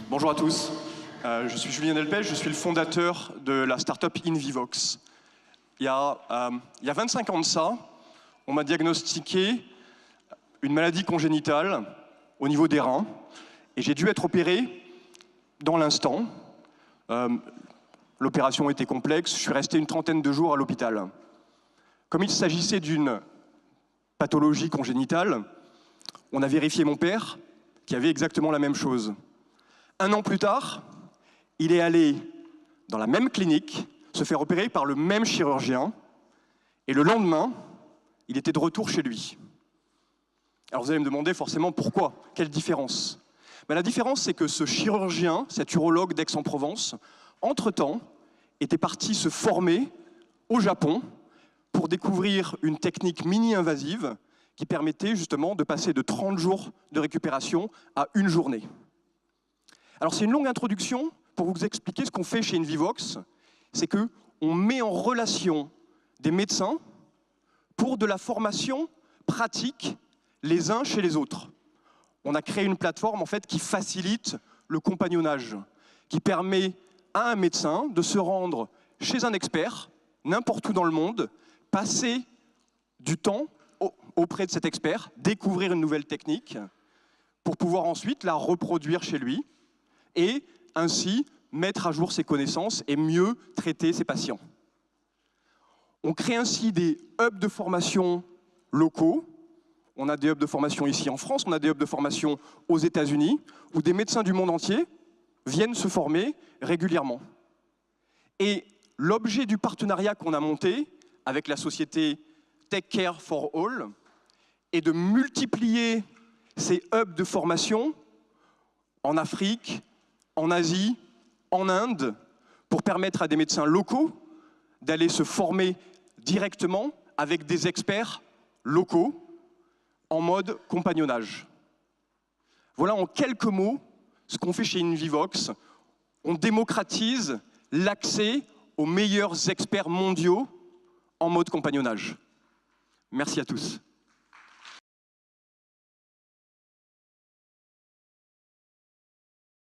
Bonjour à tous, je suis Julien Delpech, je suis le fondateur de la startup InVivox. Il y a 25 ans de ça, on m'a diagnostiqué une maladie congénitale au niveau des reins et j'ai dû être opéré dans l'instant. L'opération était complexe, je suis resté une trentaine de jours à l'hôpital. Comme il s'agissait d'une pathologie congénitale, on a vérifié mon père qui avait exactement la même chose. 1 an plus tard, il est allé dans la même clinique, se faire opérer par le même chirurgien, et le lendemain, il était de retour chez lui. Alors vous allez me demander forcément pourquoi, quelle différence? La différence, c'est que ce chirurgien, cet urologue d'Aix-en-Provence, entre-temps, était parti se former au Japon pour découvrir une technique mini-invasive qui permettait justement de passer de 30 jours de récupération à 1 journée. Alors c'est une longue introduction pour vous expliquer ce qu'on fait chez InVivox, c'est qu'on met en relation des médecins pour de la formation pratique les uns chez les autres. On a créé une plateforme en fait qui facilite le compagnonnage, qui permet à un médecin de se rendre chez un expert, n'importe où dans le monde, passer du temps auprès de cet expert, découvrir une nouvelle technique, pour pouvoir ensuite la reproduire chez lui, et ainsi mettre à jour ses connaissances et mieux traiter ses patients. On crée ainsi des hubs de formation locaux. On a des hubs de formation ici en France, on a des hubs de formation aux États-Unis, où des médecins du monde entier viennent se former régulièrement. Et l'objet du partenariat qu'on a monté avec la société Take Care for All est de multiplier ces hubs de formation en Afrique, en Asie, en Inde, pour permettre à des médecins locaux d'aller se former directement avec des experts locaux en mode compagnonnage. Voilà en quelques mots ce qu'on fait chez InVivox. On démocratise l'accès aux meilleurs experts mondiaux en mode compagnonnage. Merci à tous.